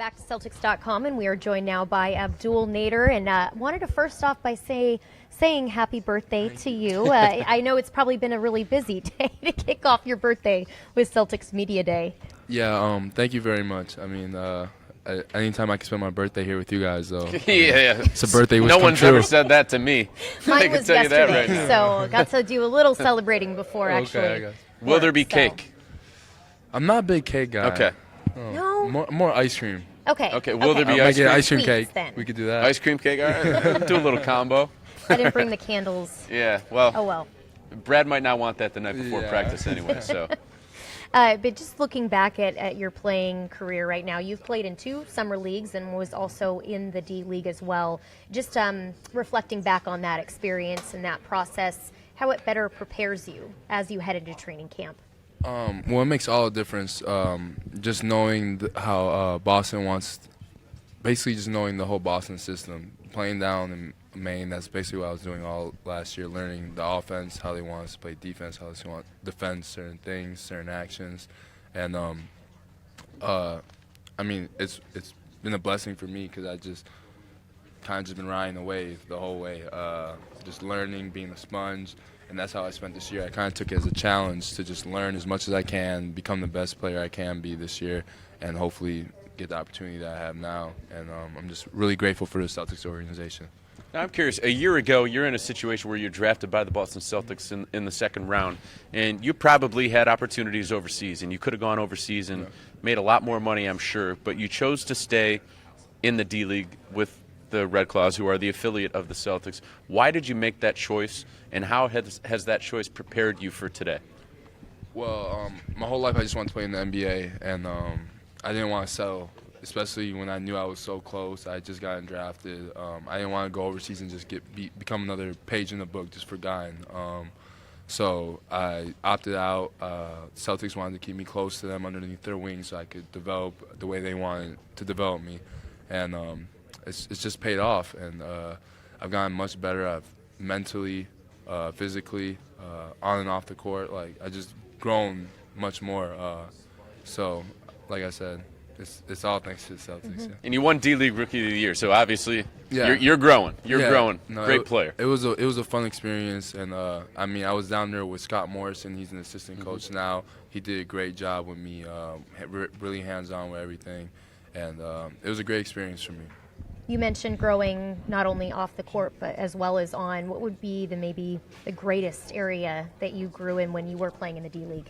back to Celtics.com, and we are joined now by Abdel Nader. And wanted to first off by saying happy birthday to you. I know it's probably been a really busy day to kick off your birthday with Celtics Media Day. Yeah, thank you very much. I mean, anytime I can spend my birthday here with you guys, though. Yeah. It's a birthday wish No come one's true. ever said that to me. I Mine can was tell you that yesterday, right now. so got to do a little celebrating before Okay, I actually. guess. Will there be So- cake? I'm not a big cake guy. Okay. No. More ice cream. Okay. Okay, will there be I ice get cream? ice cream Sweets, cake. then. We could do that. Ice cream cake? All right. Do a little combo. I didn't bring the candles. Yeah, well, Oh well. Brad might not want that the night before Yeah. practice anyway, so. But just looking back at your playing career right now, you've played in 2 summer leagues and was also in the D League as well. Just reflecting back on that experience and that process, how it better prepares you as you head into training camp. Well, it makes all the difference. Just knowing how Boston wants, basically just knowing the whole Boston system. Playing down in Maine, that's basically what I was doing all last year, learning the offense, how they want us to play defense, how they want to defend certain things, certain actions. And, I mean, it's been a blessing for me because I just kind of just been riding the wave the whole way, just learning, being a sponge. And that's how I spent this year. I kind of took it as a challenge to just learn as much as I can, become the best player I can be this year, and hopefully get the opportunity that I have now. And I'm just really grateful for the Celtics organization. Now, I'm curious, a year ago, you're in a situation where you're drafted by the Boston Celtics in the second round, and you probably had opportunities overseas, and you could have gone overseas and made a lot more money, I'm sure, but you chose to stay in the D League with the Red Claws, who are the affiliate of the Celtics. Why did you make that choice, and how has that choice prepared you for today? Well, my whole life I just wanted to play in the NBA, and I didn't want to settle, especially when I knew I was so close. I just gotten drafted. I didn't want to go overseas and just become another page in the book just forgotten. So I opted out. Celtics wanted to keep me close to them underneath their wing so I could develop the way they wanted to develop me. And it's just paid off. And I've gotten much better. I've mentally, physically, on and off the court. Like, I just grown much more. So, like I said, it's all thanks to the Celtics. Yeah. And you won D League Rookie of the Year, so obviously Yeah. you're growing. You're Yeah. growing. No, Great player. It was a fun experience, and I mean, I was down there with Scott Morrison. He's an assistant coach now. He did a great job with me, really hands-on with everything, and it was a great experience for me. You mentioned growing not only off the court but as well as on. What would be maybe the greatest area that you grew in when you were playing in the D League?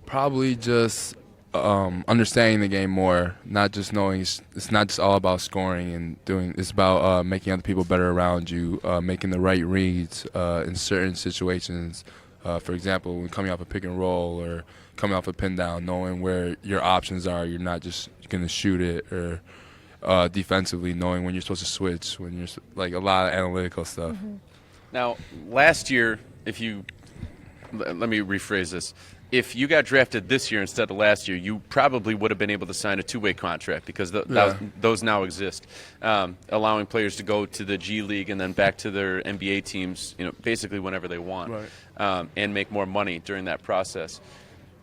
Probably just understanding the game more, not just knowing it's not just all about scoring and doing. It's about making other people better around you, making the right reads in certain situations. For example, when coming off a pick and roll or coming off a pin down, knowing where your options are. You're not just going to shoot it, or defensively, knowing when you're supposed to switch, when you're like a lot of analytical stuff. Now, last year, let me rephrase this. If you got drafted this year instead of last year, you probably would have been able to sign a 2-way contract because those now exist, allowing players to go to the G League and then back to their NBA teams, basically whenever they want, and make more money during that process.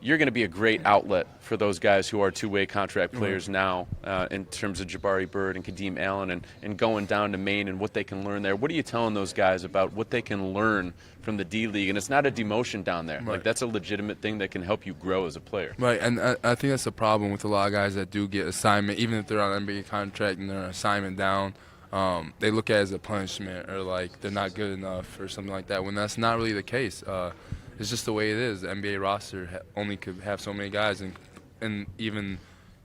You're going to be a great outlet for those guys who are 2-way contract players now, in terms of Jabari Bird and Kadeem Allen, and going down to Maine and what they can learn there. What are you telling those guys about what they can learn from the D League? And it's not a demotion down there. Like, that's a legitimate thing that can help you grow as a player. Right, and I think that's the problem with a lot of guys that do get assignment, even if they're on an NBA contract and they're on assignment down. They look at it as a punishment, or like they're not good enough or something like that, when that's not really the case. It's just the way it is. The NBA roster only could have so many guys, and even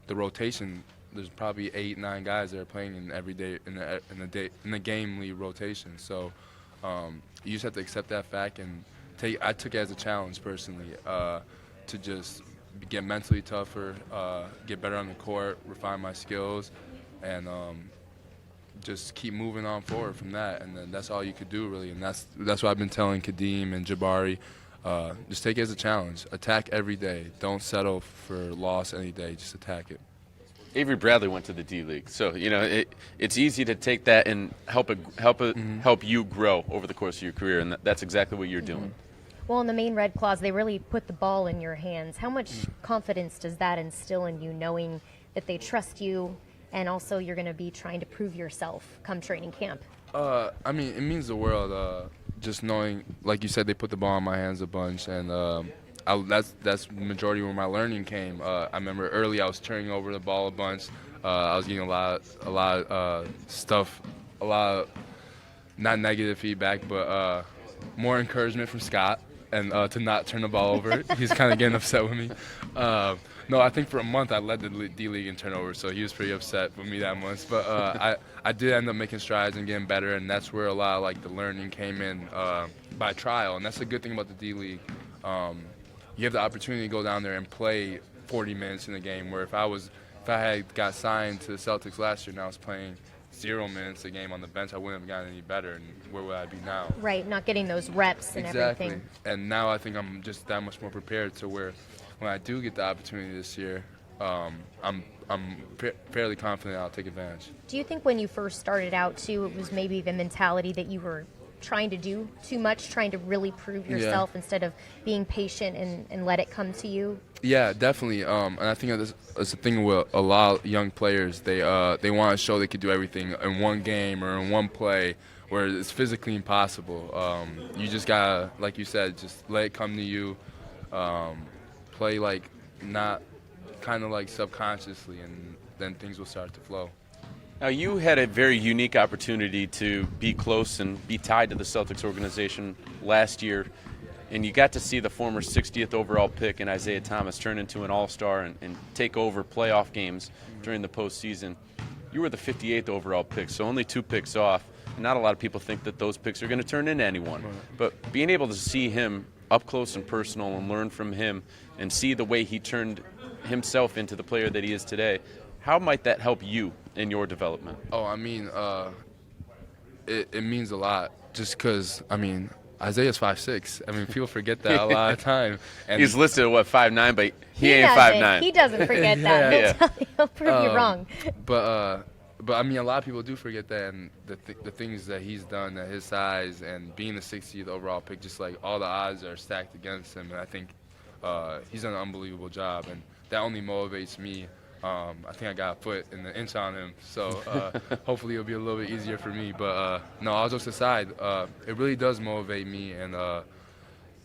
the rotation, there's probably 8-9 guys that are playing in every day in the game league rotation. So you just have to accept that fact and I took it as a challenge personally, to just get mentally tougher, get better on the court, refine my skills, and just keep moving on forward from that. And then that's all you could do really. And that's what I've been telling Kadeem and Jabari. Just take it as a challenge. Attack every day. Don't settle for loss any day. Just attack it. Avery Bradley went to the D League, so it's easy to take that and help you grow over the course of your career, and that's exactly what you're doing. Well, in the Maine Red Claws, they really put the ball in your hands. How much confidence does that instill in you, knowing that they trust you, and also you're going to be trying to prove yourself come training camp? I mean, it means the world. Just knowing, like you said, they put the ball in my hands a bunch, and that's the majority where my learning came. I remember early I was turning over the ball a bunch. I was getting a lot of stuff, a lot of not negative feedback, but more encouragement from Scott, and to not turn the ball over. He's kind of getting upset with me. No, I think for a month I led the D-League in turnovers, so he was pretty upset with me that month. But I did end up making strides and getting better, and that's where a lot of like the learning came in by trial, and that's the good thing about the D-League. You have the opportunity to go down there and play 40 minutes in a game, where if I had got signed to the Celtics last year and I was playing 0 minutes a game on the bench, I wouldn't have gotten any better, and where would I be now? Right, not getting those reps and exactly. everything. And now I think I'm just that much more prepared to where when I do get the opportunity this year, I'm fairly confident I'll take advantage. Do you think when you first started out, too, it was maybe the mentality that you were trying to do too much, trying to really prove yourself instead of being patient and let it come to you? Yeah, definitely. And I think that's the thing with a lot of young players. They want to show they could do everything in one game or in one play, where it's physically impossible. You just gotta, like you said, just let it come to you. Play like not kind of like subconsciously, and then things will start to flow. Now, you had a very unique opportunity to be close and be tied to the Celtics organization last year, and you got to see the former 60th overall pick in Isaiah Thomas turn into an all-star and take over playoff games during the postseason. You were the 58th overall pick, so only 2 picks off. Not a lot of people think that those picks are going to turn into anyone. Right. But being able to see him up close and personal and learn from him and see the way he turned himself into the player that he is today, how might that help you in your development? Oh, I mean, it means a lot just because, I mean, Isaiah's 5'6". I mean, people forget that a lot of time. And he's listed at, 5'9", but he ain't doesn't. 5'9". He doesn't forget that. He'll prove you wrong. But I mean, a lot of people do forget that, and the things that he's done at his size and being the 60th overall pick, just like all the odds are stacked against him. And I think he's done an unbelievable job, and that only motivates me. I think I got a foot in the inch on him, so hopefully it'll be a little bit easier for me. But no, all jokes aside, it really does motivate me, and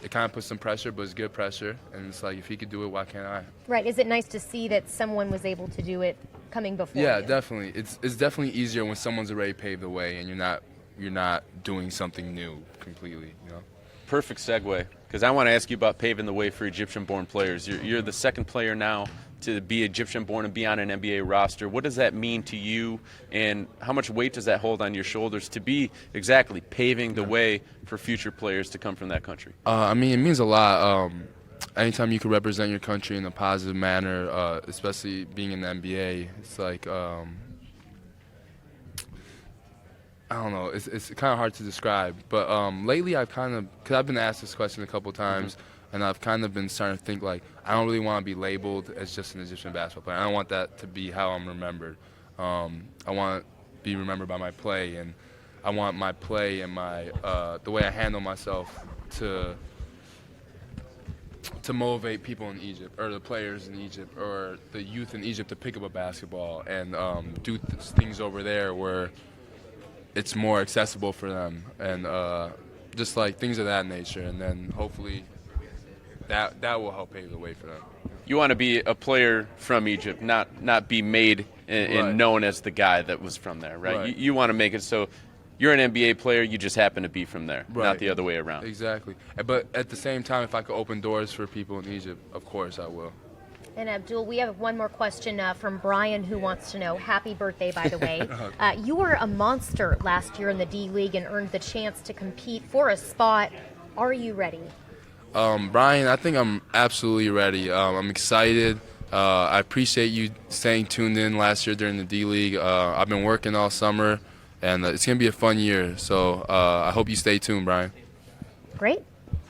it kind of puts some pressure, but it's good pressure. And it's like, if he could do it, why can't I? Right. Is it nice to see that someone was able to do it coming before Yeah, you? definitely. It's definitely easier when someone's already paved the way and you're not doing something new completely, you know? Perfect segue, because I want to ask you about paving the way for Egyptian-born players. You're the second player now to be Egyptian-born and be on an NBA roster. What does that mean to you, and how much weight does that hold on your shoulders to be exactly paving the way for future players to come from that country? I mean, it means a lot. Anytime you can represent your country in a positive manner, especially being in the NBA, it's like, I don't know, it's kind of hard to describe. But lately I've kind of, because I've been asked this question a couple times, and I've kind of been starting to think, like, I don't really want to be labeled as just an Egyptian basketball player. I don't want that to be how I'm remembered. I want to be remembered by my play, and I want my play and my the way I handle myself to motivate people in Egypt, or the players in Egypt, or the youth in Egypt to pick up a basketball and do things over there where it's more accessible for them, and just like things of that nature. And then hopefully that will help pave the way for them. You want to be a player from Egypt, not be made and Right. known as the guy that was from there, right? Right. You want to make it so you're an NBA player, you just happen to be from there, Right. not the other way around. Exactly. But at the same time, if I could open doors for people in Egypt, of course I will. And Abdul, we have one more question from Brian, who wants to know, happy birthday, by the way. You were a monster last year in the D-League and earned the chance to compete for a spot. Are you ready? Brian, I think I'm absolutely ready. I'm excited. I appreciate you staying tuned in last year during the D-League. I've been working all summer, and it's going to be a fun year. So I hope you stay tuned, Brian. Great.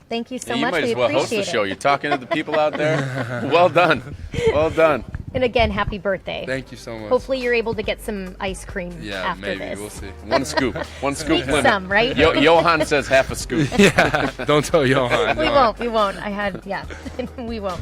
Thank you so Yeah, you much. might We as well host the appreciate show. it. You're talking to the people out there. Well done. Well done. And again, happy birthday. Thank you so much. Hopefully you're able to get some ice cream Yeah, after maybe. this. We'll see. One scoop. One scoop Sneak limit. some, right? Johan says half a scoop. Yeah, don't tell Johan. We won't. I had, yeah, we won't.